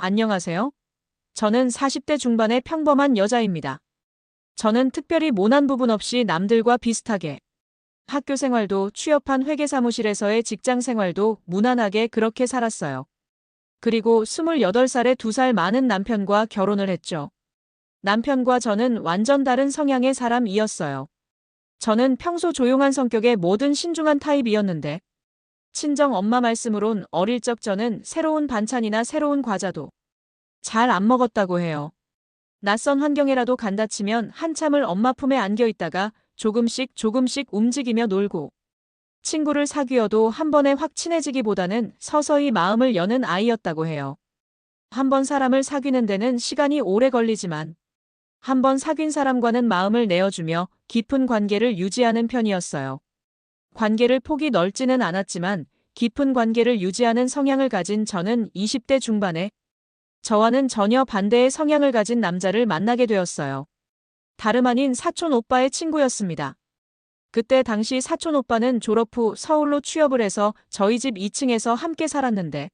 안녕하세요. 저는 40대 중반의 평범한 여자입니다. 저는 특별히 모난 부분 없이 남들과 비슷하게 학교 생활도 취업한 회계사무실에서의 직장 생활도 무난하게 그렇게 살았어요. 그리고 28살에 2살 많은 남편과 결혼을 했죠. 남편과 저는 완전 다른 성향의 사람이었어요. 저는 평소 조용한 성격의 모든 신중한 타입이었는데 친정 엄마 말씀으론 어릴 적 저는 새로운 반찬이나 새로운 과자도 잘 안 먹었다고 해요. 낯선 환경에라도 간다 치면 한참을 엄마 품에 안겨 있다가 조금씩 조금씩 움직이며 놀고 친구를 사귀어도 한 번에 확 친해지기보다는 서서히 마음을 여는 아이였다고 해요. 한 번 사람을 사귀는 데는 시간이 오래 걸리지만 한 번 사귄 사람과는 마음을 내어주며 깊은 관계를 유지하는 편이었어요. 관계를 폭이 넓지는 않았지만 깊은 관계를 유지하는 성향을 가진 저는 20대 중반에 저와는 전혀 반대의 성향을 가진 남자를 만나게 되었어요. 다름 아닌 사촌 오빠의 친구였습니다. 그때 당시 사촌 오빠는 졸업 후 서울로 취업을 해서 저희 집 2층에서 함께 살았는데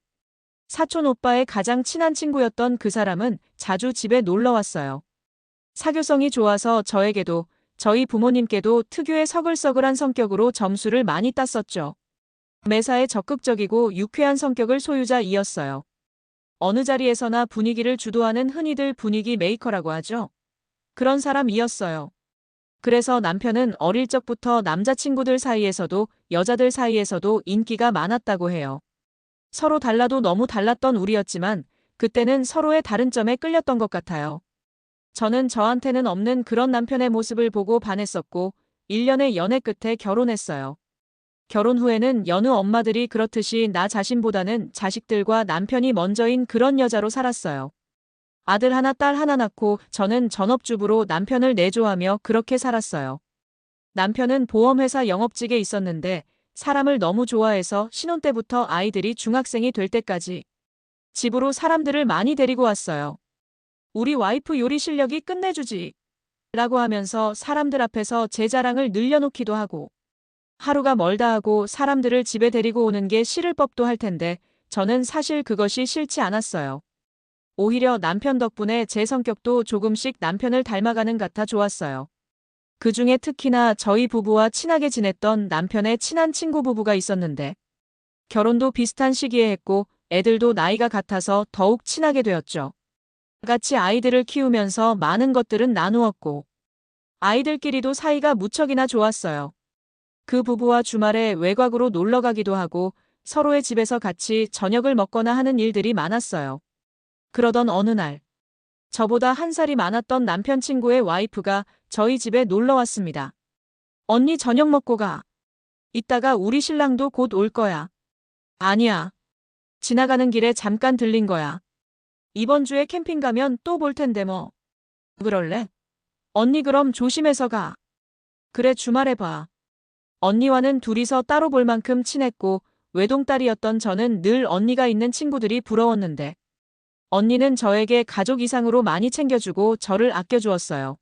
사촌 오빠의 가장 친한 친구였던 그 사람은 자주 집에 놀러 왔어요. 사교성이 좋아서 저에게도 저희 부모님께도 특유의 서글서글한 성격으로 점수를 많이 땄었죠. 매사에 적극적이고 유쾌한 성격을 소유자이었어요. 어느 자리에서나 분위기를 주도하는 흔히들 분위기 메이커라고 하죠. 그런 사람이었어요. 그래서 남편은 어릴 적부터 남자친구들 사이에서도 여자들 사이에서도 인기가 많았다고 해요. 서로 달라도 너무 달랐던 우리였지만 그때는 서로의 다른 점에 끌렸던 것 같아요. 저는 저한테는 없는 그런 남편의 모습을 보고 반했었고 1년의 연애 끝에 결혼했어요. 결혼 후에는 여느 엄마들이 그렇듯이 나 자신보다는 자식들과 남편이 먼저인 그런 여자로 살았어요. 아들 하나 딸 하나 낳고 저는 전업주부로 남편을 내조하며 그렇게 살았어요. 남편은 보험회사 영업직에 있었는데 사람을 너무 좋아해서 신혼 때부터 아이들이 중학생이 될 때까지 집으로 사람들을 많이 데리고 왔어요. 우리 와이프 요리 실력이 끝내주지 라고 하면서 사람들 앞에서 제 자랑을 늘려놓기도 하고 하루가 멀다 하고 사람들을 집에 데리고 오는 게 싫을 법도 할 텐데 저는 사실 그것이 싫지 않았어요. 오히려 남편 덕분에 제 성격도 조금씩 남편을 닮아가는 같아 좋았어요. 그중에 특히나 저희 부부와 친하게 지냈던 남편의 친한 친구 부부가 있었는데 결혼도 비슷한 시기에 했고 애들도 나이가 같아서 더욱 친하게 되었죠. 같이 아이들을 키우면서 많은 것들은 나누었고 아이들끼리도 사이가 무척이나 좋았어요. 그 부부와 주말에 외곽으로 놀러 가기도 하고 서로의 집에서 같이 저녁을 먹거나 하는 일들이 많았어요. 그러던 어느 날, 저보다 한 살이 많았던 남편 친구의 와이프가 저희 집에 놀러 왔습니다. 언니 저녁 먹고 가. 이따가 우리 신랑도 곧 올 거야. 아니야. 지나가는 길에 잠깐 들린 거야. 이번 주에 캠핑 가면 또 볼 텐데 뭐. 그럴래? 언니 그럼 조심해서 가. 그래 주말에 봐. 언니와는 둘이서 따로 볼 만큼 친했고 외동딸이었던 저는 늘 언니가 있는 친구들이 부러웠는데 언니는 저에게 가족 이상으로 많이 챙겨주고 저를 아껴주었어요.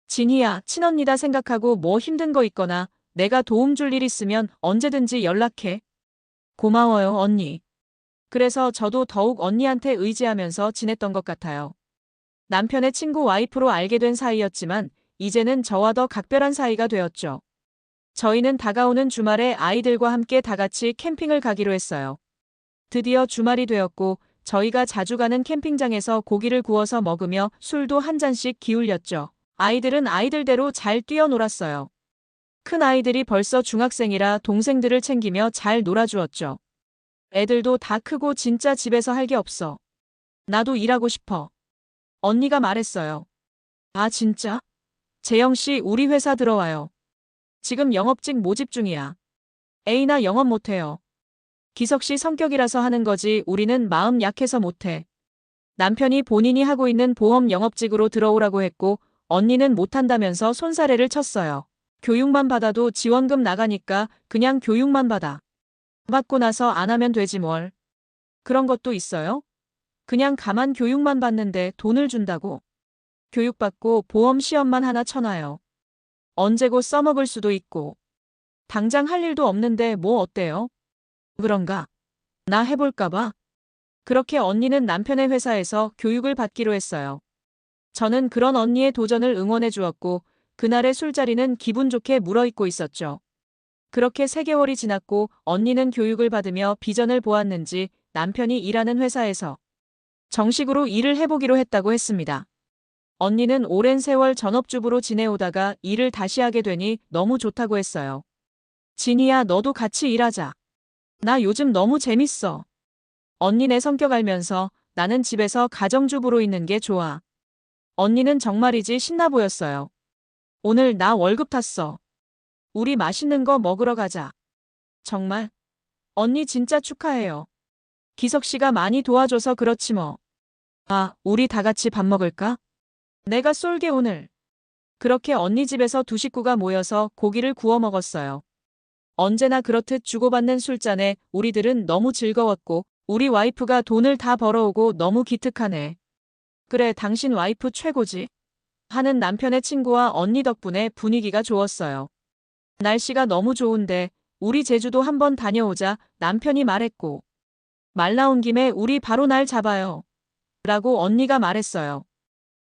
진희야, 친언니다 생각하고 뭐 힘든 거 있거나 내가 도움 줄 일 있으면 언제든지 연락해. 고마워요, 언니. 그래서 저도 더욱 언니한테 의지하면서 지냈던 것 같아요. 남편의 친구 와이프로 알게 된 사이였지만 이제는 저와 더 각별한 사이가 되었죠. 저희는 다가오는 주말에 아이들과 함께 다 같이 캠핑을 가기로 했어요. 드디어 주말이 되었고 저희가 자주 가는 캠핑장에서 고기를 구워서 먹으며 술도 한 잔씩 기울였죠. 아이들은 아이들대로 잘 뛰어놀았어요. 큰 아이들이 벌써 중학생이라 동생들을 챙기며 잘 놀아주었죠. 애들도 다 크고 진짜 집에서 할 게 없어. 나도 일하고 싶어. 언니가 말했어요. 아 진짜? 재영씨 우리 회사 들어와요. 지금 영업직 모집 중이야. 에이나 영업 못해요. 기석씨 성격이라서 하는 거지 우리는 마음 약해서 못해. 남편이 본인이 하고 있는 보험 영업직으로 들어오라고 했고 언니는 못한다면서 손사래를 쳤어요. 교육만 받아도 지원금 나가니까 그냥 교육만 받아. 받고 나서 안 하면 되지 뭘. 그런 것도 있어요? 그냥 가만 교육만 받는데 돈을 준다고. 교육받고 보험 시험만 하나 쳐놔요. 언제고 써먹을 수도 있고. 당장 할 일도 없는데 뭐 어때요? 그런가? 나 해볼까 봐. 그렇게 언니는 남편의 회사에서 교육을 받기로 했어요. 저는 그런 언니의 도전을 응원해 주었고 그날의 술자리는 기분 좋게 물어있고 있었죠. 그렇게 3개월이 지났고 언니는 교육을 받으며 비전을 보았는지 남편이 일하는 회사에서 정식으로 일을 해보기로 했다고 했습니다. 언니는 오랜 세월 전업주부로 지내오다가 일을 다시 하게 되니 너무 좋다고 했어요. 진이야, 너도 같이 일하자. 나 요즘 너무 재밌어. 언니 내 성격 알면서 나는 집에서 가정주부로 있는 게 좋아. 언니는 정말이지 신나 보였어요. 오늘 나 월급 탔어. 우리 맛있는 거 먹으러 가자. 정말? 언니 진짜 축하해요. 기석 씨가 많이 도와줘서 그렇지 뭐. 아, 우리 다 같이 밥 먹을까? 내가 쏠게 오늘. 그렇게 언니 집에서 두 식구가 모여서 고기를 구워 먹었어요. 언제나 그렇듯 주고받는 술잔에 우리들은 너무 즐거웠고 우리 와이프가 돈을 다 벌어오고 너무 기특하네. 그래, 당신 와이프 최고지. 하는 남편의 친구와 언니 덕분에 분위기가 좋았어요. 날씨가 너무 좋은데 우리 제주도 한번 다녀오자 남편이 말했고 말 나온 김에 우리 바로 날 잡아요. 라고 언니가 말했어요.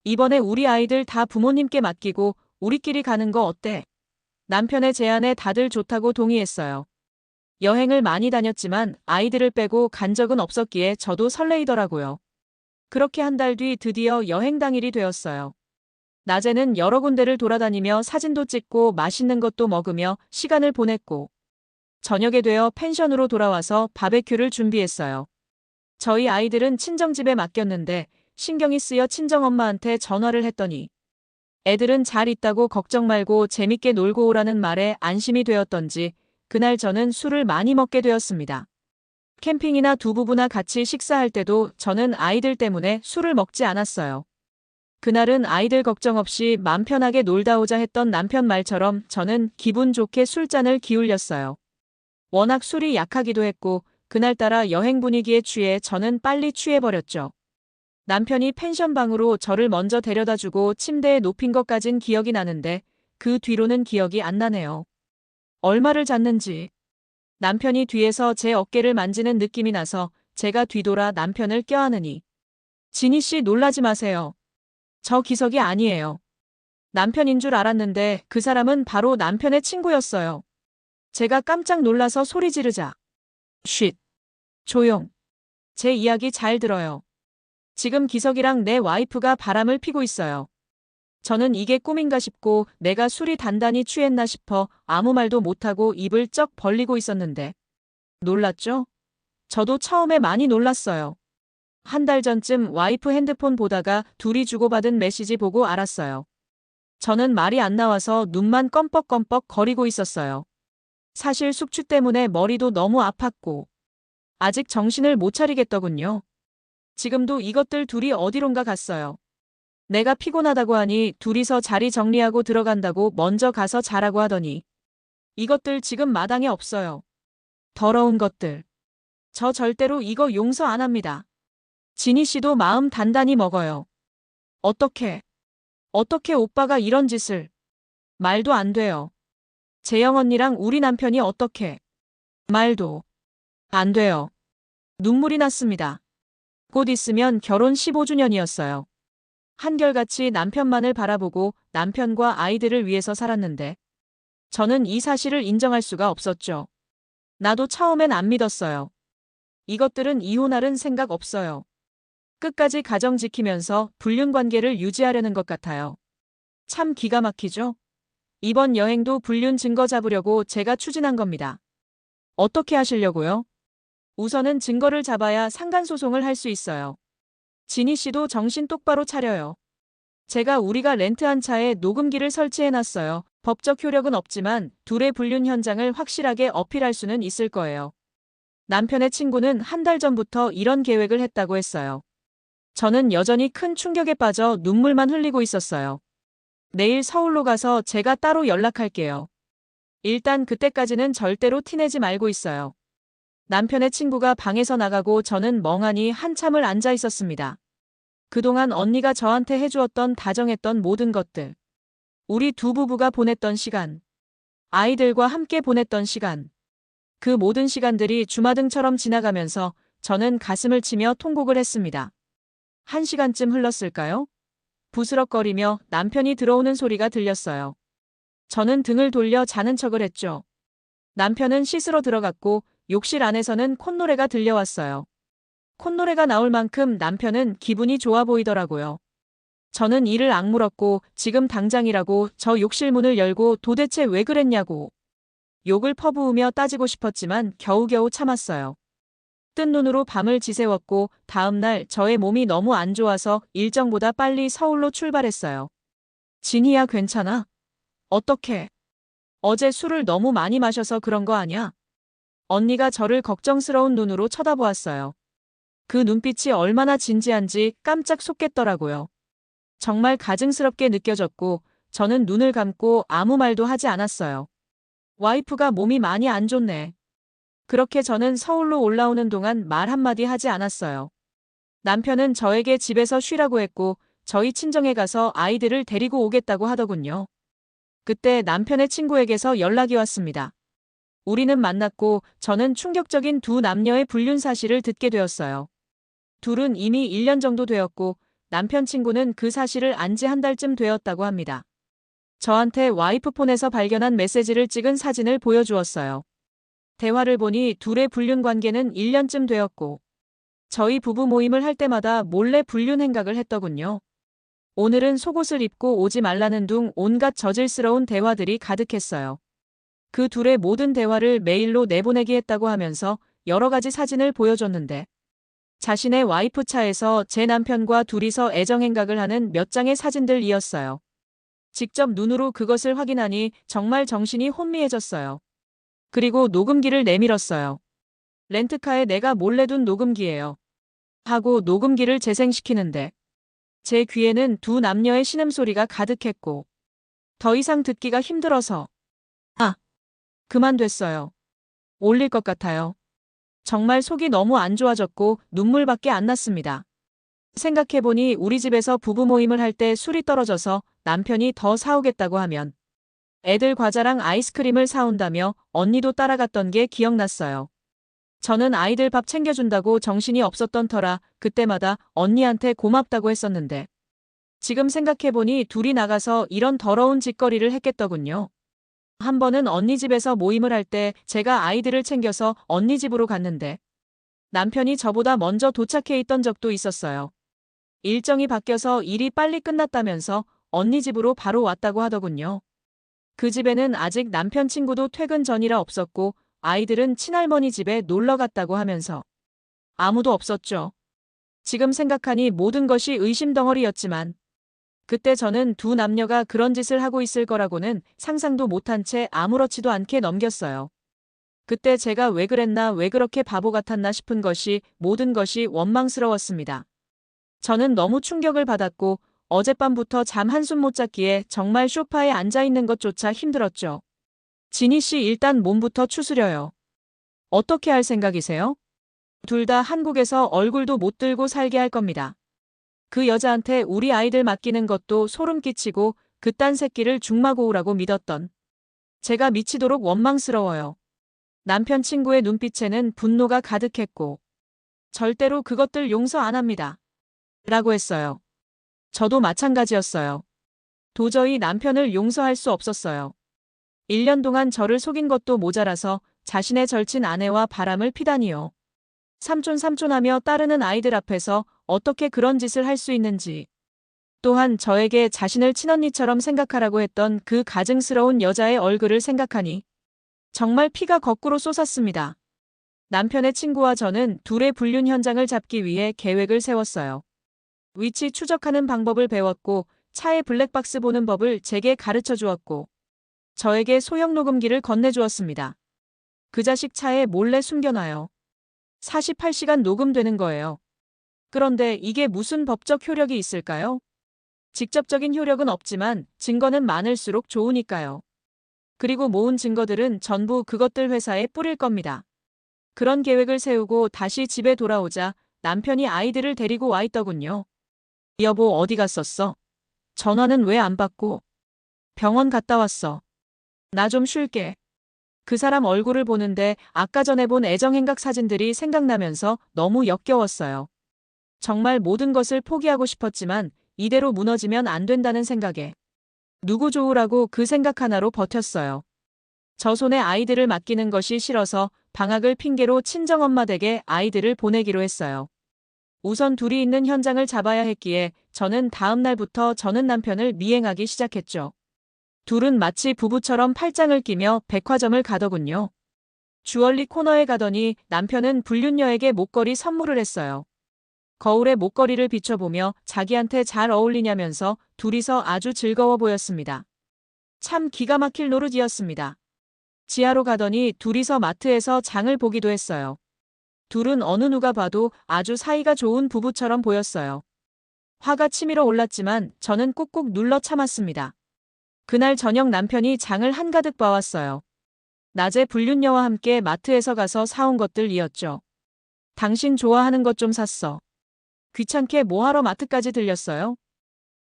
이번에 우리 아이들 다 부모님께 맡기고 우리끼리 가는 거 어때? 남편의 제안에 다들 좋다고 동의했어요. 여행을 많이 다녔지만 아이들을 빼고 간 적은 없었기에 저도 설레이더라고요. 그렇게 한 달 뒤 드디어 여행 당일이 되었어요. 낮에는 여러 군데를 돌아다니며 사진도 찍고 맛있는 것도 먹으며 시간을 보냈고 저녁에 되어 펜션으로 돌아와서 바베큐를 준비했어요. 저희 아이들은 친정집에 맡겼는데 신경이 쓰여 친정엄마한테 전화를 했더니 애들은 잘 있다고 걱정 말고 재밌게 놀고 오라는 말에 안심이 되었던지 그날 저는 술을 많이 먹게 되었습니다. 캠핑이나 두 부부나 같이 식사할 때도 저는 아이들 때문에 술을 먹지 않았어요. 그날은 아이들 걱정 없이 맘 편하게 놀다 오자 했던 남편 말처럼 저는 기분 좋게 술잔을 기울였어요. 워낙 술이 약하기도 했고 그날따라 여행 분위기에 취해 저는 빨리 취해버렸죠. 남편이 펜션 방으로 저를 먼저 데려다주고 침대에 눕힌 것까진 기억이 나는데 그 뒤로는 기억이 안 나네요. 얼마를 잤는지. 남편이 뒤에서 제 어깨를 만지는 느낌이 나서 제가 뒤돌아 남편을 껴안으니 진희 씨 놀라지 마세요. 저 기석이 아니에요. 남편인 줄 알았는데 그 사람은 바로 남편의 친구였어요. 제가 깜짝 놀라서 소리 지르자. 쉿. 조용. 제 이야기 잘 들어요. 지금 기석이랑 내 와이프가 바람을 피고 있어요. 저는 이게 꿈인가 싶고 내가 술이 단단히 취했나 싶어 아무 말도 못하고 입을 쩍 벌리고 있었는데. 놀랐죠? 저도 처음에 많이 놀랐어요. 한 달 전쯤 와이프 핸드폰 보다가 둘이 주고받은 메시지 보고 알았어요. 저는 말이 안 나와서 눈만 껌뻑껌뻑 거리고 있었어요. 사실 숙취 때문에 머리도 너무 아팠고 아직 정신을 못 차리겠더군요. 지금도 이것들 둘이 어디론가 갔어요. 내가 피곤하다고 하니 둘이서 자리 정리하고 들어간다고 먼저 가서 자라고 하더니 이것들 지금 마당에 없어요. 더러운 것들. 저 절대로 이거 용서 안 합니다. 진희 씨도 마음 단단히 먹어요. 어떻게 오빠가 이런 짓을. 말도 안 돼요. 재영 언니랑 우리 남편이 어떻게. 말도 안 돼요. 눈물이 났습니다. 곧 있으면 결혼 15주년이었어요. 한결같이 남편만을 바라보고 남편과 아이들을 위해서 살았는데 저는 이 사실을 인정할 수가 없었죠. 나도 처음엔 안 믿었어요. 이것들은 이혼할은 생각 없어요. 끝까지 가정 지키면서 불륜 관계를 유지하려는 것 같아요. 참 기가 막히죠? 이번 여행도 불륜 증거 잡으려고 제가 추진한 겁니다. 어떻게 하시려고요? 우선은 증거를 잡아야 상간소송을 할 수 있어요. 진희 씨도 정신 똑바로 차려요. 우리가 렌트한 차에 녹음기를 설치해놨어요. 법적 효력은 없지만 둘의 불륜 현장을 확실하게 어필할 수는 있을 거예요. 남편의 친구는 한 달 전부터 이런 계획을 했다고 했어요. 저는 여전히 큰 충격에 빠져 눈물만 흘리고 있었어요. 내일 서울로 가서 제가 따로 연락할게요. 일단 그때까지는 절대로 티내지 말고 있어요. 남편의 친구가 방에서 나가고 저는 멍하니 한참을 앉아 있었습니다. 그동안 언니가 저한테 해주었던 다정했던 모든 것들. 우리 두 부부가 보냈던 시간. 아이들과 함께 보냈던 시간. 그 모든 시간들이 주마등처럼 지나가면서 저는 가슴을 치며 통곡을 했습니다. 1시간쯤 흘렀을까요? 부스럭거리며 남편이 들어오는 소리가 들렸어요. 저는 등을 돌려 자는 척을 했죠. 남편은 씻으러 들어갔고 욕실 안에서는 콧노래가 들려왔어요. 콧노래가 나올 만큼 남편은 기분이 좋아 보이더라고요. 저는 이를 악물었고 지금 당장이라고 저 욕실 문을 열고 도대체 왜 그랬냐고 욕을 퍼부으며 따지고 싶었지만 겨우겨우 참았어요. 뜬 눈으로 밤을 지새웠고 다음 날 저의 몸이 너무 안 좋아서 일정보다 빨리 서울로 출발했어요. 진희야, 괜찮아? 어떡해? 어제 술을 너무 많이 마셔서 그런 거 아냐? 언니가 저를 걱정스러운 눈으로 쳐다보았어요. 그 눈빛이 얼마나 진지한지 깜짝 속겠더라고요. 정말 가증스럽게 느껴졌고 저는 눈을 감고 아무 말도 하지 않았어요. 와이프가 몸이 많이 안 좋네. 그렇게 저는 서울로 올라오는 동안 말 한마디 하지 않았어요. 남편은 저에게 집에서 쉬라고 했고 저희 친정에 가서 아이들을 데리고 오겠다고 하더군요. 그때 남편의 친구에게서 연락이 왔습니다. 우리는 만났고 저는 충격적인 두 남녀의 불륜 사실을 듣게 되었어요. 둘은 이미 1년 정도 되었고 남편 친구는 그 사실을 안 지 한 달쯤 되었다고 합니다. 저한테 와이프 폰에서 발견한 메시지를 찍은 사진을 보여주었어요. 대화를 보니 둘의 불륜 관계는 1년쯤 되었고 저희 부부 모임을 할 때마다 몰래 불륜 행각을 했더군요. 오늘은 속옷을 입고 오지 말라는 둥 온갖 저질스러운 대화들이 가득했어요. 그 둘의 모든 대화를 메일로 내보내기 했다고 하면서 여러 가지 사진을 보여줬는데 자신의 와이프 차에서 제 남편과 둘이서 애정행각을 하는 몇 장의 사진들이었어요. 직접 눈으로 그것을 확인하니 정말 정신이 혼미해졌어요. 그리고 녹음기를 내밀었어요. 렌트카에 내가 몰래 둔 녹음기예요. 하고 녹음기를 재생시키는데 제 귀에는 두 남녀의 신음소리가 가득했고 더 이상 듣기가 힘들어서 그만 됐어요. 올릴 것 같아요. 정말 속이 너무 안 좋아졌고 눈물밖에 안 났습니다. 생각해보니 우리 집에서 부부 모임을 할 때 술이 떨어져서 남편이 더 사오겠다고 하면 애들 과자랑 아이스크림을 사온다며 언니도 따라갔던 게 기억났어요. 저는 아이들 밥 챙겨준다고 정신이 없었던 터라 그때마다 언니한테 고맙다고 했었는데 지금 생각해보니 둘이 나가서 이런 더러운 짓거리를 했겠더군요. 한 번은 언니 집에서 모임을 할 때 제가 아이들을 챙겨서 언니 집으로 갔는데 남편이 저보다 먼저 도착해 있던 적도 있었어요. 일정이 바뀌어서 일이 빨리 끝났다면서 언니 집으로 바로 왔다고 하더군요. 그 집에는 아직 남편 친구도 퇴근 전이라 없었고 아이들은 친할머니 집에 놀러 갔다고 하면서 아무도 없었죠. 지금 생각하니 모든 것이 의심덩어리였지만 그때 저는 두 남녀가 그런 짓을 하고 있을 거라고는 상상도 못한 채 아무렇지도 않게 넘겼어요. 그때 제가 왜 그랬나 왜 그렇게 바보 같았나 싶은 것이 모든 것이 원망스러웠습니다. 저는 너무 충격을 받았고 어젯밤부터 잠 한숨 못 잤기에 정말 소파에 앉아 있는 것조차 힘들었죠. 진희 씨 일단 몸부터 추스려요. 어떻게 할 생각이세요? 둘 다 한국에서 얼굴도 못 들고 살게 할 겁니다. 그 여자한테 우리 아이들 맡기는 것도 소름 끼치고 그딴 새끼를 죽마고우라고 믿었던 제가 미치도록 원망스러워요. 남편 친구의 눈빛에는 분노가 가득했고 절대로 그것들 용서 안 합니다. 라고 했어요. 저도 마찬가지였어요. 도저히 남편을 용서할 수 없었어요. 1년 동안 저를 속인 것도 모자라서 자신의 절친 아내와 바람을 피다니요. 삼촌하며 따르는 아이들 앞에서 어떻게 그런 짓을 할 수 있는지. 또한 저에게 자신을 친언니처럼 생각하라고 했던 그 가증스러운 여자의 얼굴을 생각하니 정말 피가 거꾸로 솟았습니다. 남편의 친구와 저는 둘의 불륜 현장을 잡기 위해 계획을 세웠어요. 위치 추적하는 방법을 배웠고 차의 블랙박스 보는 법을 제게 가르쳐 주었고 저에게 소형 녹음기를 건네주었습니다. 그 자식 차에 몰래 숨겨놔요. 48시간 녹음되는 거예요. 그런데 이게 무슨 법적 효력이 있을까요? 직접적인 효력은 없지만 증거는 많을수록 좋으니까요. 그리고 모은 증거들은 전부 그것들 회사에 뿌릴 겁니다. 그런 계획을 세우고 다시 집에 돌아오자 남편이 아이들을 데리고 와 있더군요. 여보 어디 갔었어? 전화는 왜 안 받고? 병원 갔다 왔어. 나 좀 쉴게. 그 사람 얼굴을 보는데 아까 전에 본 애정행각 사진들이 생각나면서 너무 역겨웠어요. 정말 모든 것을 포기하고 싶었지만 이대로 무너지면 안 된다는 생각에 누구 좋으라고 그 생각 하나로 버텼어요. 저 손에 아이들을 맡기는 것이 싫어서 방학을 핑계로 친정엄마 댁에 아이들을 보내기로 했어요. 우선 둘이 있는 현장을 잡아야 했기에 저는 다음 날부터 저는 남편을 미행하기 시작했죠. 둘은 마치 부부처럼 팔짱을 끼며 백화점을 가더군요. 주얼리 코너에 가더니 남편은 불륜녀에게 목걸이 선물을 했어요. 거울에 목걸이를 비춰보며 자기한테 잘 어울리냐면서 둘이서 아주 즐거워 보였습니다. 참 기가 막힐 노릇이었습니다. 지하로 가더니 둘이서 마트에서 장을 보기도 했어요. 둘은 어느 누가 봐도 아주 사이가 좋은 부부처럼 보였어요. 화가 치밀어 올랐지만 저는 꾹꾹 눌러 참았습니다. 그날 저녁 남편이 장을 한가득 봐왔어요. 낮에 불륜녀와 함께 마트에서 가서 사온 것들이었죠. 당신 좋아하는 것 좀 샀어. 귀찮게 뭐하러 마트까지 들렸어요?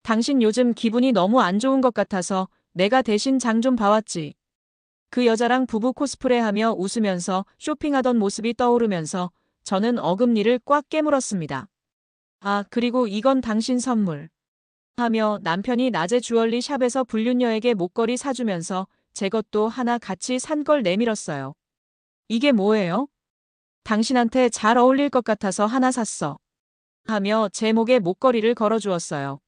당신 요즘 기분이 너무 안 좋은 것 같아서 내가 대신 장 좀 봐왔지. 그 여자랑 부부 코스프레하며 웃으면서 쇼핑하던 모습이 떠오르면서 저는 어금니를 꽉 깨물었습니다. 아, 그리고 이건 당신 선물. 하며 남편이 낮에 주얼리 샵에서 불륜녀에게 목걸이 사주면서 제 것도 하나 같이 산 걸 내밀었어요. 이게 뭐예요? 당신한테 잘 어울릴 것 같아서 하나 샀어. 하며 제 목에 목걸이를 걸어주었어요.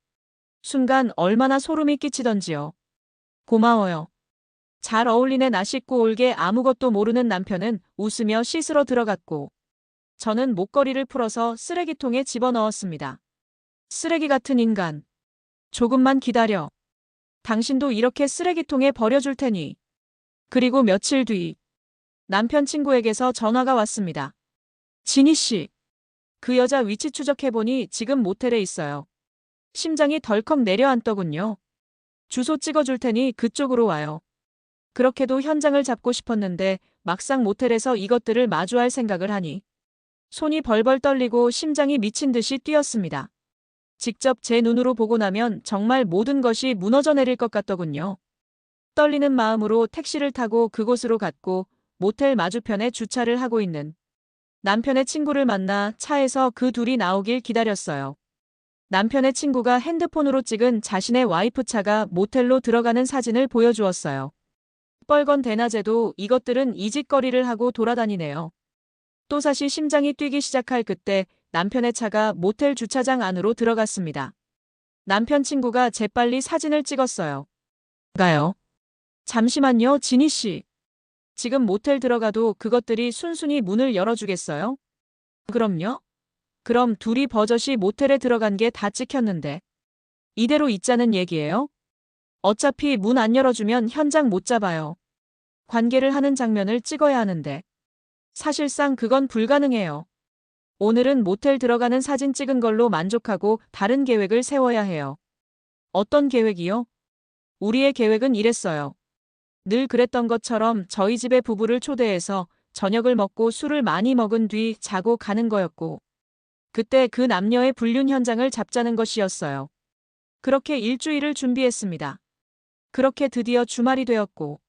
순간 얼마나 소름이 끼치던지요. 고마워요. 잘 어울리네. 나 씻고 올게. 아무것도 모르는 남편은 웃으며 씻으러 들어갔고 저는 목걸이를 풀어서 쓰레기통에 집어넣었습니다. 쓰레기 같은 인간. 조금만 기다려. 당신도 이렇게 쓰레기통에 버려줄 테니. 그리고 며칠 뒤 남편 친구에게서 전화가 왔습니다. 진희 씨. 그 여자 위치 추적해보니 지금 모텔에 있어요. 심장이 덜컥 내려앉더군요. 주소 찍어줄 테니 그쪽으로 와요. 그렇게도 현장을 잡고 싶었는데 막상 모텔에서 이것들을 마주할 생각을 하니 손이 벌벌 떨리고 심장이 미친 듯이 뛰었습니다. 직접 제 눈으로 보고 나면 정말 모든 것이 무너져 내릴 것 같더군요. 떨리는 마음으로 택시를 타고 그곳으로 갔고 모텔 맞은편에 주차를 하고 있는 남편의 친구를 만나 차에서 그 둘이 나오길 기다렸어요. 남편의 친구가 핸드폰으로 찍은 자신의 와이프 차가 모텔로 들어가는 사진을 보여주었어요. 뻘건 대낮에도 이것들은 이짓거리를 하고 돌아다니네요. 또다시 심장이 뛰기 시작할 그때 남편의 차가 모텔 주차장 안으로 들어갔습니다. 남편 친구가 재빨리 사진을 찍었어요. 가요. 잠시만요, 진희 씨. 지금 모텔 들어가도 그것들이 순순히 문을 열어주겠어요? 그럼요. 그럼 둘이 버젓이 모텔에 들어간 게 다 찍혔는데. 이대로 있자는 얘기예요? 어차피 문 안 열어주면 현장 못 잡아요. 관계를 하는 장면을 찍어야 하는데. 사실상 그건 불가능해요. 오늘은 모텔 들어가는 사진 찍은 걸로 만족하고 다른 계획을 세워야 해요. 어떤 계획이요? 우리의 계획은 이랬어요. 늘 그랬던 것처럼 저희 집에 부부를 초대해서 저녁을 먹고 술을 많이 먹은 뒤 자고 가는 거였고, 그때 그 남녀의 불륜 현장을 잡자는 것이었어요. 그렇게 일주일을 준비했습니다. 그렇게 드디어 주말이 되었고,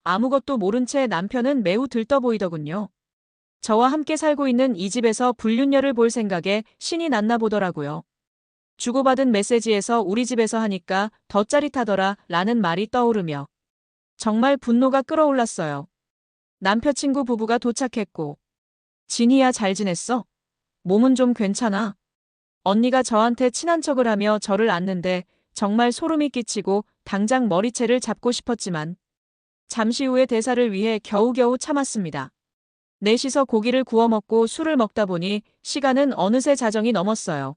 아무것도 모른 채 남편은 매우 들떠 보이더군요. 저와 함께 살고 있는 이 집에서 불륜녀를 볼 생각에 신이 났나 보더라고요. 주고받은 메시지에서 우리 집에서 하니까 더 짜릿하더라 라는 말이 떠오르며 정말 분노가 끓어올랐어요. 남편 친구 부부가 도착했고, 진희야 잘 지냈어? 몸은 좀 괜찮아? 언니가 저한테 친한 척을 하며 저를 안는데 정말 소름이 끼치고 당장 머리채를 잡고 싶었지만 잠시 후의 대사를 위해 겨우겨우 참았습니다. 넷이서 고기를 구워 먹고 술을 먹다 보니 시간은 어느새 자정이 넘었어요.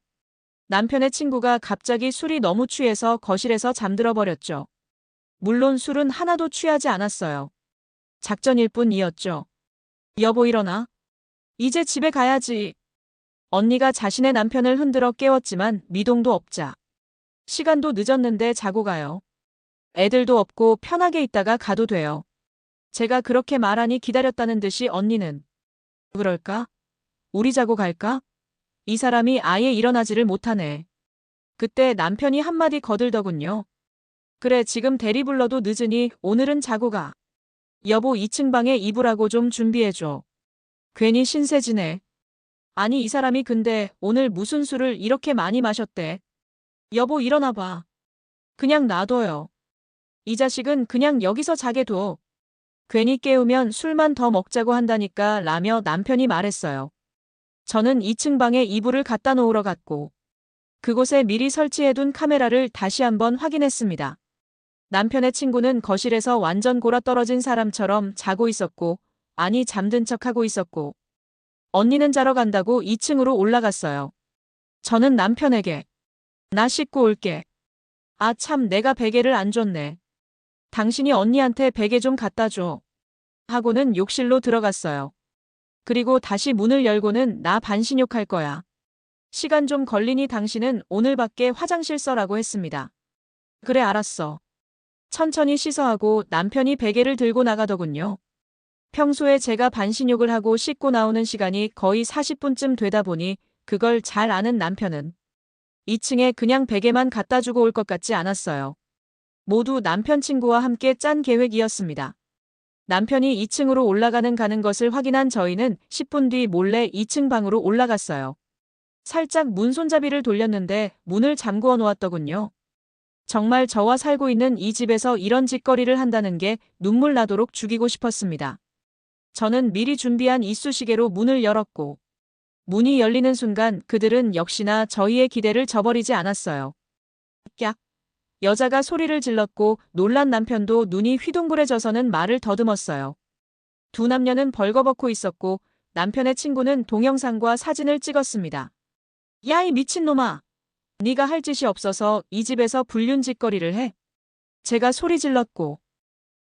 남편의 친구가 갑자기 술이 너무 취해서 거실에서 잠들어 버렸죠. 물론 술은 하나도 취하지 않았어요. 작전일 뿐이었죠. 여보 일어나. 이제 집에 가야지. 언니가 자신의 남편을 흔들어 깨웠지만 미동도 없자. 시간도 늦었는데 자고 가요. 애들도 없고 편하게 있다가 가도 돼요. 제가 그렇게 말하니 기다렸다는 듯이 언니는 그럴까? 우리 자고 갈까? 이 사람이 아예 일어나지를 못하네. 그때 남편이 한마디 거들더군요. 그래 지금 대리 불러도 늦으니 오늘은 자고 가. 여보 2층 방에 이불하고 좀 준비해줘. 괜히 신세지네. 아니 이 사람이 근데 오늘 무슨 술을 이렇게 많이 마셨대. 여보 일어나봐. 그냥 놔둬요. 이 자식은 그냥 여기서 자게 둬. 괜히 깨우면 술만 더 먹자고 한다니까 라며 남편이 말했어요. 저는 2층 방에 이불을 갖다 놓으러 갔고 그곳에 미리 설치해둔 카메라를 다시 한번 확인했습니다. 남편의 친구는 거실에서 완전 골아떨어진 사람처럼 자고 있었고 아니 잠든 척하고 있었고 언니는 자러 간다고 2층으로 올라갔어요. 저는 남편에게 나 씻고 올게. 아 참 내가 베개를 안 줬네. 당신이 언니한테 베개 좀 갖다 줘. 하고는 욕실로 들어갔어요. 그리고 다시 문을 열고는 나 반신욕할 거야. 시간 좀 걸리니 당신은 오늘 밖에 화장실 써라고 했습니다. 그래 알았어. 천천히 씻어하고 남편이 베개를 들고 나가더군요. 평소에 제가 반신욕을 하고 씻고 나오는 시간이 거의 40분쯤 되다 보니 그걸 잘 아는 남편은 2층에 그냥 베개만 갖다 주고 올 것 같지 않았어요. 모두 남편 친구와 함께 짠 계획이었습니다. 남편이 2층으로 올라가는 가는 것을 확인한 저희는 10분 뒤 몰래 2층 방으로 올라갔어요. 살짝 문 손잡이를 돌렸는데 문을 잠그어 놓았더군요. 정말 저와 살고 있는 이 집에서 이런 짓거리를 한다는 게 눈물 나도록 죽이고 싶었습니다. 저는 미리 준비한 이쑤시개로 문을 열었고 문이 열리는 순간 그들은 역시나 저희의 기대를 저버리지 않았어요. 깍! 여자가 소리를 질렀고 놀란 남편도 눈이 휘둥그레져서는 말을 더듬었어요. 두 남녀는 벌거벗고 있었고 남편의 친구는 동영상과 사진을 찍었습니다. 야 이 미친놈아! 네가 할 짓이 없어서 이 집에서 불륜짓거리를 해? 제가 소리 질렀고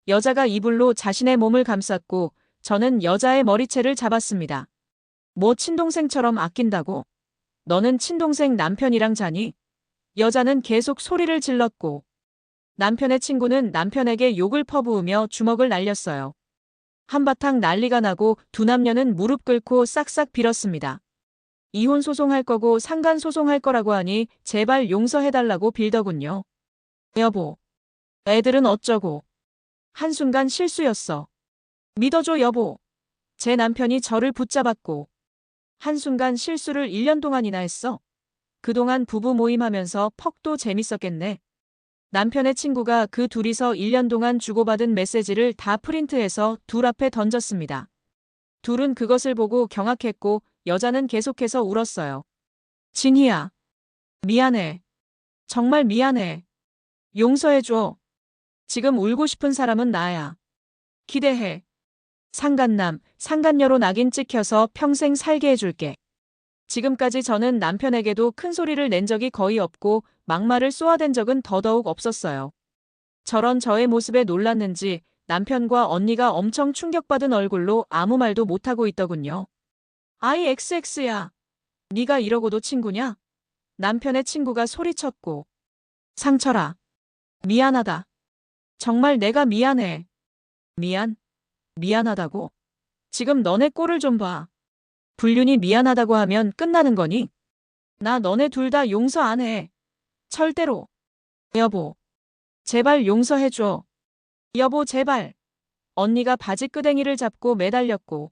여자가 이불로 자신의 몸을 감쌌고 저는 여자의 머리채를 잡았습니다. 뭐 친동생처럼 아낀다고? 너는 친동생 남편이랑 자니? 여자는 계속 소리를 질렀고 남편의 친구는 남편에게 욕을 퍼부으며 주먹을 날렸어요. 한바탕 난리가 나고 두 남녀는 무릎 꿇고 싹싹 빌었습니다. 이혼 소송할 거고 상간 소송할 거라고 하니 제발 용서해달라고 빌더군요. 여보. 애들은 어쩌고. 한순간 실수였어. 믿어줘 여보. 제 남편이 저를 붙잡았고 한순간 실수를 1년 동안이나 했어. 그동안 부부 모임하면서 퍽도 재밌었겠네. 남편의 친구가 그 둘이서 1년 동안 주고받은 메시지를 다 프린트해서 둘 앞에 던졌습니다. 둘은 그것을 보고 경악했고 여자는 계속해서 울었어요. 진희야. 미안해. 정말 미안해. 용서해줘. 지금 울고 싶은 사람은 나야. 기대해. 상간남, 상간녀로 낙인 찍혀서 평생 살게 해줄게. 지금까지 저는 남편에게도 큰 소리를 낸 적이 거의 없고 막말을 쏘아댄 적은 더더욱 없었어요. 저런 저의 모습에 놀랐는지 남편과 언니가 엄청 충격받은 얼굴로 아무 말도 못하고 있더군요. 아이 XX야. 네가 이러고도 친구냐? 남편의 친구가 소리쳤고. 상철아. 미안하다. 정말 내가 미안해. 미안하다고? 지금 너네 꼴을 좀 봐. 불륜이 미안하다고 하면 끝나는 거니? 나 너네 둘 다 용서 안 해. 절대로. 여보. 제발 용서해줘. 여보 제발. 언니가 바지끄댕이를 잡고 매달렸고.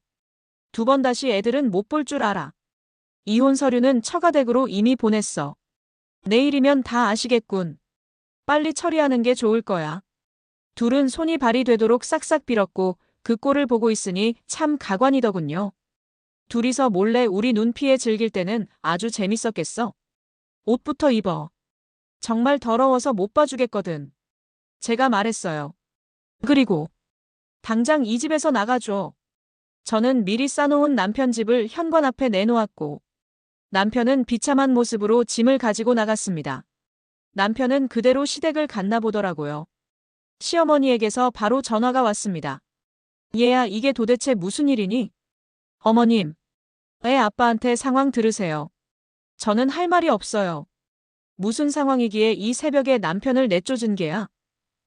두 번 다시 애들은 못 볼 줄 알아. 이혼 서류는 처가댁으로 이미 보냈어. 내일이면 다 아시겠군. 빨리 처리하는 게 좋을 거야. 둘은 손이 발이 되도록 싹싹 빌었고 그 꼴을 보고 있으니 참 가관이더군요. 둘이서 몰래 우리 눈피해 즐길 때는 아주 재밌었겠어. 옷부터 입어. 정말 더러워서 못 봐주겠거든. 제가 말했어요. 그리고 당장 이 집에서 나가줘. 저는 미리 싸놓은 남편 집을 현관 앞에 내놓았고 남편은 비참한 모습으로 짐을 가지고 나갔습니다. 남편은 그대로 시댁을 갔나 보더라고요. 시어머니에게서 바로 전화가 왔습니다. 얘야 이게 도대체 무슨 일이니? 어머님. 애 아빠한테 상황 들으세요. 저는 할 말이 없어요. 무슨 상황이기에 이 새벽에 남편을 내쫓은 게야?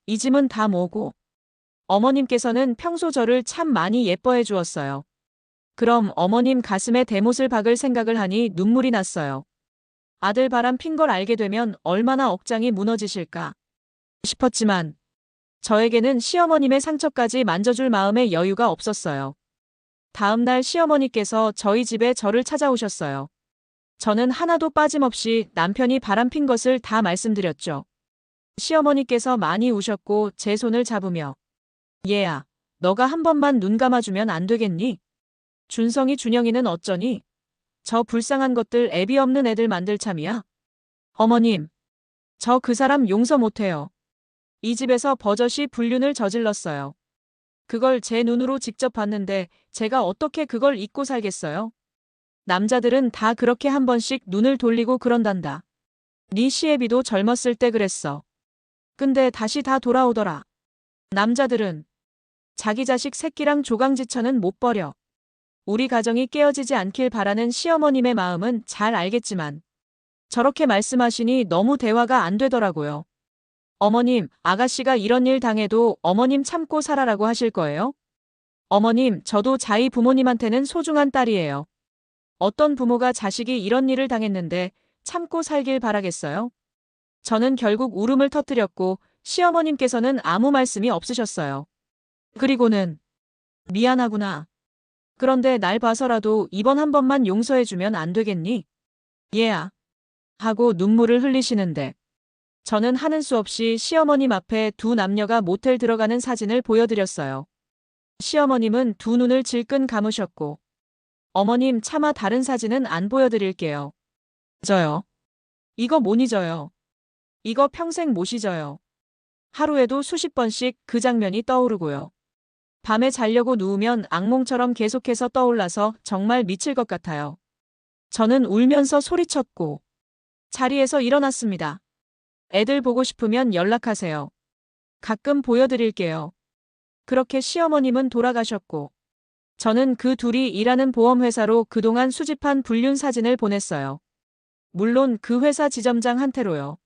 이 짐은 다 뭐고? 어머님께서는 평소 저를 참 많이 예뻐해 주었어요. 그럼 어머님 가슴에 대못을 박을 생각을 하니 눈물이 났어요. 아들 바람 핀 걸 알게 되면 얼마나 억장이 무너지실까 싶었지만 저에게는 시어머님의 상처까지 만져줄 마음의 여유가 없었어요. 다음 날 시어머니께서 저희 집에 저를 찾아오셨어요. 저는 하나도 빠짐없이 남편이 바람핀 것을 다 말씀드렸죠. 시어머니께서 많이 우셨고 제 손을 잡으며 얘야, 너가 한 번만 눈 감아주면 안 되겠니? 준성이 준영이는 어쩌니? 저 불쌍한 것들 애비 없는 애들 만들 참이야. 어머님, 저 그 사람 용서 못해요. 이 집에서 버젓이 불륜을 저질렀어요. 그걸 제 눈으로 직접 봤는데 제가 어떻게 그걸 잊고 살겠어요? 남자들은 다 그렇게 한 번씩 눈을 돌리고 그런단다. 네 시애비도 젊었을 때 그랬어. 근데 다시 다 돌아오더라. 남자들은 자기 자식 새끼랑 조강지처는 못 버려. 우리 가정이 깨어지지 않길 바라는 시어머님의 마음은 잘 알겠지만 저렇게 말씀하시니 너무 대화가 안 되더라고요. 어머님, 아가씨가 이런 일 당해도 어머님 참고 살아라고 하실 거예요? 어머님, 저도 자이 부모님한테는 소중한 딸이에요. 어떤 부모가 자식이 이런 일을 당했는데 참고 살길 바라겠어요? 저는 결국 울음을 터뜨렸고 시어머님께서는 아무 말씀이 없으셨어요. 그리고는 미안하구나. 그런데 날 봐서라도 이번 한 번만 용서해주면 안 되겠니? 얘야. 하고 눈물을 흘리시는데 저는 하는 수 없이 시어머님 앞에 두 남녀가 모텔 들어가는 사진을 보여드렸어요. 시어머님은 두 눈을 질끈 감으셨고 어머님 차마 다른 사진은 안 보여드릴게요. 저요. 이거 못 잊어요. 이거 평생 못 잊어요. 하루에도 수십 번씩 그 장면이 떠오르고요. 밤에 자려고 누우면 악몽처럼 계속해서 떠올라서 정말 미칠 것 같아요. 저는 울면서 소리쳤고 자리에서 일어났습니다. 애들 보고 싶으면 연락하세요. 가끔 보여드릴게요. 그렇게 시어머님은 돌아가셨고 저는 그 둘이 일하는 보험회사로 그동안 수집한 불륜 사진을 보냈어요. 물론 그 회사 지점장한테로요.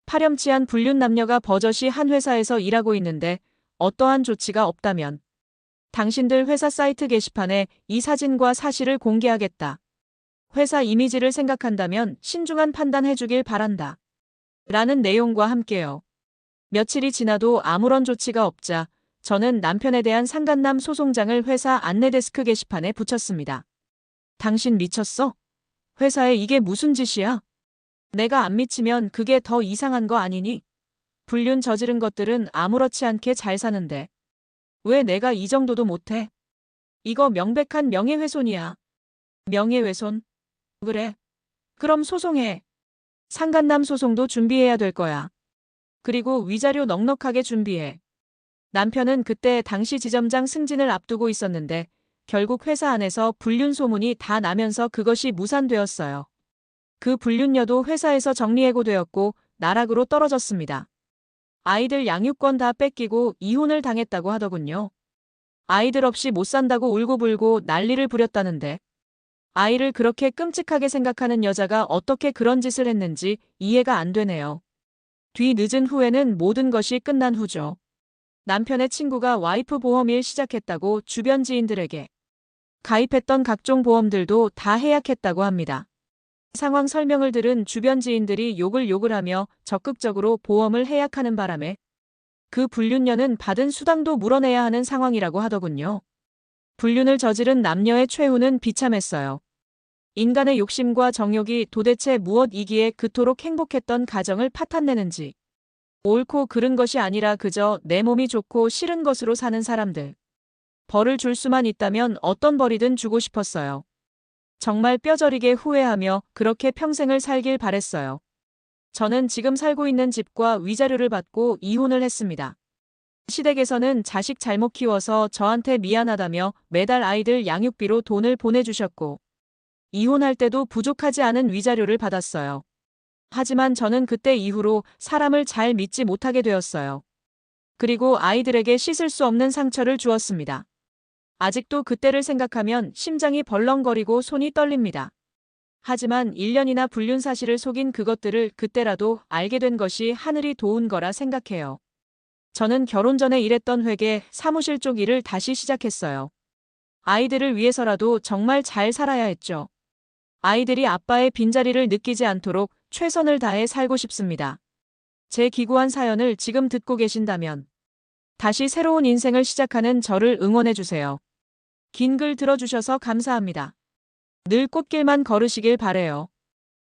파렴치한 불륜 남녀가 버젓이 한 회사에서 일하고 있는데 어떠한 조치가 없다면 당신들 회사 사이트 게시판에 이 사진과 사실을 공개하겠다. 회사 이미지를 생각한다면 신중한 판단해주길 바란다. 라는 내용과 함께요. 며칠이 지나도 아무런 조치가 없자 저는 남편에 대한 상간남 소송장을 회사 안내데스크 게시판에 붙였습니다. 당신 미쳤어? 회사에 이게 무슨 짓이야? 내가 안 미치면 그게 더 이상한 거 아니니? 불륜 저지른 것들은 아무렇지 않게 잘 사는데 왜 내가 이 정도도 못해? 이거 명백한 명예훼손이야. 명예훼손? 그래. 그럼 소송해. 상간남 소송도 준비해야 될 거야. 그리고 위자료 넉넉하게 준비해. 남편은 그때 당시 지점장 승진을 앞두고 있었는데 결국 회사 안에서 불륜 소문이 다 나면서 그것이 무산되었어요. 그 불륜녀도 회사에서 정리해고되었고 나락으로 떨어졌습니다. 아이들 양육권 다 뺏기고 이혼을 당했다고 하더군요. 아이들 없이 못 산다고 울고불고 난리를 부렸다는데 아이를 그렇게 끔찍하게 생각하는 여자가 어떻게 그런 짓을 했는지 이해가 안 되네요. 뒤 늦은 후에는 모든 것이 끝난 후죠. 남편의 친구가 와이프 보험 일 시작했다고 주변 지인들에게 가입했던 각종 보험들도 다 해약했다고 합니다. 상황 설명을 들은 주변 지인들이 욕을 하며 적극적으로 보험을 해약하는 바람에 그 불륜녀는 받은 수당도 물어내야 하는 상황이라고 하더군요. 불륜을 저지른 남녀의 최후는 비참했어요. 인간의 욕심과 정욕이 도대체 무엇이기에 그토록 행복했던 가정을 파탄내는지. 옳고 그른 것이 아니라 그저 내 몸이 좋고 싫은 것으로 사는 사람들. 벌을 줄 수만 있다면 어떤 벌이든 주고 싶었어요. 정말 뼈저리게 후회하며 그렇게 평생을 살길 바랬어요. 저는 지금 살고 있는 집과 위자료를 받고 이혼을 했습니다. 시댁에서는 자식 잘못 키워서 저한테 미안하다며 매달 아이들 양육비로 돈을 보내주셨고 이혼할 때도 부족하지 않은 위자료를 받았어요. 하지만 저는 그때 이후로 사람을 잘 믿지 못하게 되었어요. 그리고 아이들에게 씻을 수 없는 상처를 주었습니다. 아직도 그때를 생각하면 심장이 벌렁거리고 손이 떨립니다. 하지만 1년이나 불륜 사실을 속인 그것들을 그때라도 알게 된 것이 하늘이 도운 거라 생각해요. 저는 결혼 전에 일했던 회계, 사무실 쪽 일을 다시 시작했어요. 아이들을 위해서라도 정말 잘 살아야 했죠. 아이들이 아빠의 빈자리를 느끼지 않도록 최선을 다해 살고 싶습니다. 제 기구한 사연을 지금 듣고 계신다면 다시 새로운 인생을 시작하는 저를 응원해주세요. 긴 글 들어주셔서 감사합니다. 늘 꽃길만 걸으시길 바래요.